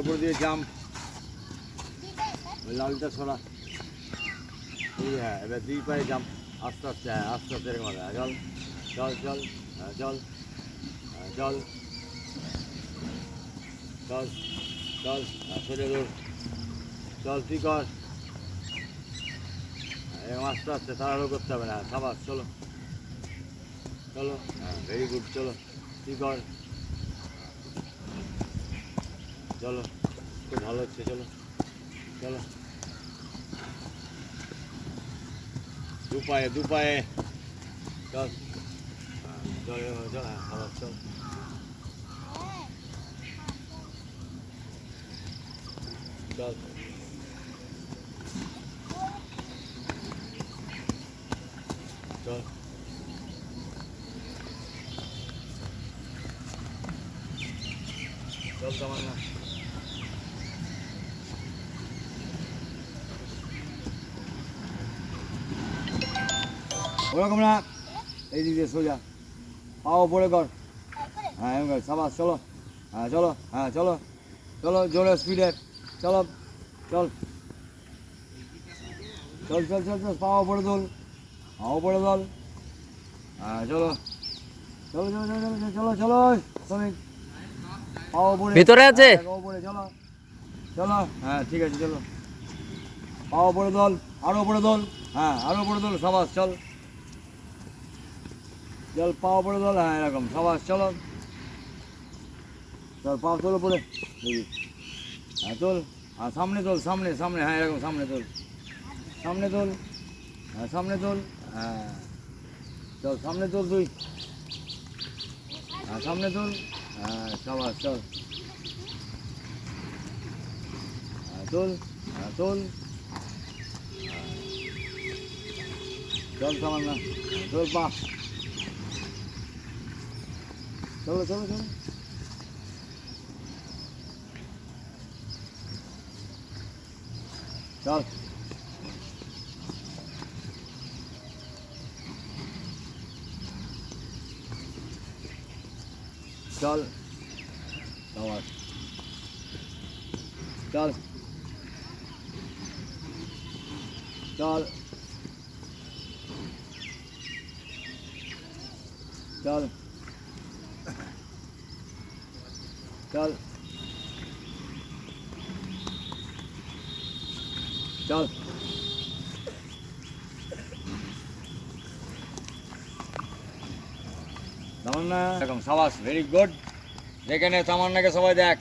উপর দিয়ে জাম্প, ওই লালটা ছড়া। হ্যাঁ, এবার 2 পায়ে জাম্প, আস্তে আস্তে, হ্যাঁ আস্তে আস্তে এরকম হবে। জল জল জল, হ্যাঁ জল, হ্যাঁ জল জল জল, হ্যাঁ সোজা দৌড়, জল তুই কর। এরকম আস্তে আস্তে, তাড়াহুড়ো করতে হবে না। সাবাস, চলো চলো, হ্যাঁ ভেরি গুড, চলো তুই কর, চলো খুব ভালো হচ্ছে, চলো চলো। 2 পায়ে 2 পায়ে, চল, হ্যাঁ চল চল, হ্যাঁ সাবাস, চল চল চল, চল তামান্না। ওরকম না, এই দিক দিয়ে সোজা, পাও পড়ে কর, হ্যাঁ এরকম কর, সাবাস, চলো, হ্যাঁ চলো, হ্যাঁ চলো চলো, জোরে স্পিডে চলো, চল চল চল চল চল, পাও পড়ে দোল, পাও পড়ে দোল, হ্যাঁ চলো চলো চলো চলো চলো চলো চলো, শ্রমিক পাও পড়ে ভিতরে আছে, পাও পড়ে, চলো চলো, হ্যাঁ ঠিক আছে, চলো পাও পড়ে দোল, আরো পড়ে দোল, হ্যাঁ আরো পড়ে দোল, সাবাস, চল চল, পাও পড়ে দোল, হ্যাঁ এরকম, সাবাস, চলো চল, পাও তোলো পড়ে দেখি, হ্যাঁ তোল, হ্যাঁ সামনে তোল, সামনে সামনে, হ্যাঁ এরকম সামনে তোল, সামনে তোল, হ্যাঁ সামনে তোল, হ্যাঁ চল সামনে তোল তুই, হ্যাঁ সামনে তোল, হ্যাঁ সাবাস, চল, হ্যাঁ তোল, হ্যাঁ তোল, চল তামান্না, তোল পা, চলো চলো চলো, চল চল, সাবাস, চল চল চল চল চল, তামান্না এরকম, সাবাস, ভেরি গুড, দেখে নে তামান্নাকে সবাই দেখ,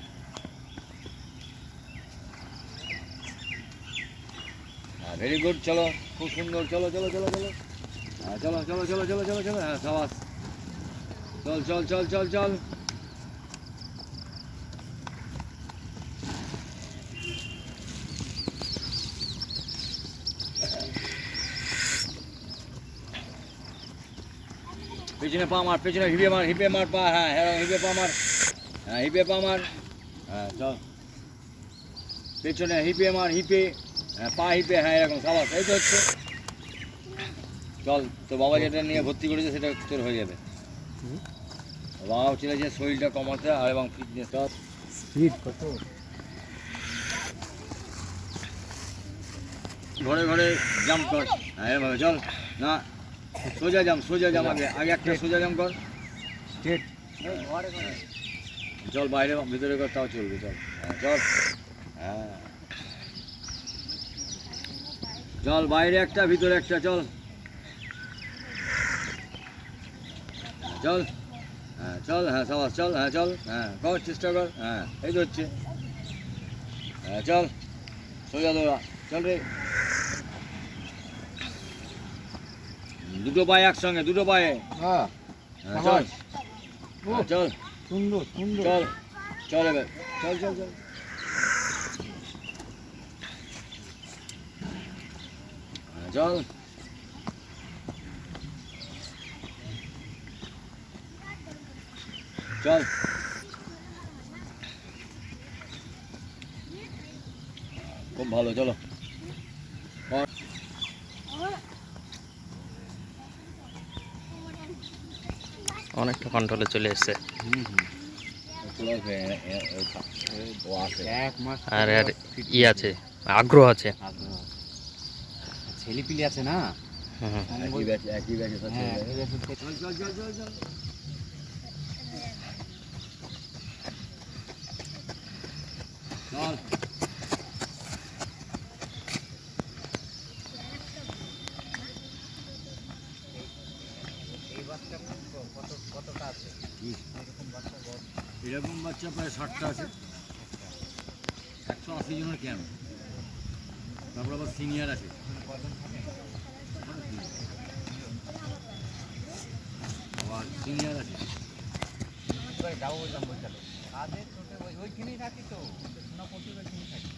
হ্যাঁ ভেরি গুড, চলো খুব সুন্দর, চলো চলো চলো চলো, হ্যাঁ চলো চলো চলো চলো চলো চলো, হ্যাঁ সাবাস, চল চল চল চল চল, পেছনে পা মার, পেছনে হিপে মার, হিপে মার পা, হ্যাঁ হ্যাঁ হিপে পা মার, হ্যাঁ হিপে পা মার, হ্যাঁ চল পেছনে হিপে মার, হিপে, হ্যাঁ পা হিপে, হ্যাঁ এরকম, সাবাস, এই তো হচ্ছে, চল তো বাবা যেটা নিয়ে ভর্তি করেছে সেটা তোর হয়ে যাবে, বাবা চলেছে শরীরটা কমাতে আর এবং ফিটনেস, স্পিড কত, ঘরে ঘরে জাম্প কর, হ্যাঁ এভাবে চল, না সোজা জাম্প, সোজা জাম্প, আগে আগে একটা সোজা জাম্প কর, স্ট্রেট, চল বাইরে ভিতরে কর, তাও চলবে, চল, হ্যাঁ চল, হ্যাঁ চল বাইরে একটা ভিতরে একটা, চল চল, হ্যাঁ চল, হ্যাঁ সাবাস, চল, হ্যাঁ চল, হ্যাঁ কর, চেষ্টা কর, হ্যাঁ এই তো হচ্ছে, হ্যাঁ চল সোজা দৌড়া, চল রে, দুটো পায়ে একসঙ্গে, দুটো পায়ে, হ্যাঁ হ্যাঁ চল, হ্যাঁ চল সুন্দর সুন্দর, চল চল এবার, চল চল চল, হ্যাঁ চল, চল খুব ভালো, চলো অনেকটা কন্ট্রোলে চলে এসছে। তোলার ও আছে। এক মাস আর আর ই আছে, আগ্রহ আছে। ছেলেপিলি আছে না। হুম। একই ব্যাচে সব হ্যাঁ, ছেলে ব্যাচে। চল চল চল চল চল চল এই বাচ্চা কতটা আছে? এরকম বাচ্চা প্রায় 60টা আছে। 180 জনের ক্যাম্প। তারপর আবার সিনিয়র আছে। আবার সিনিয়র আছে। যাবো বললাম বলছিল কাজের ছোটে ওইখানেই থাকি তো সোনাপট্টির ওইখানেই থাকি।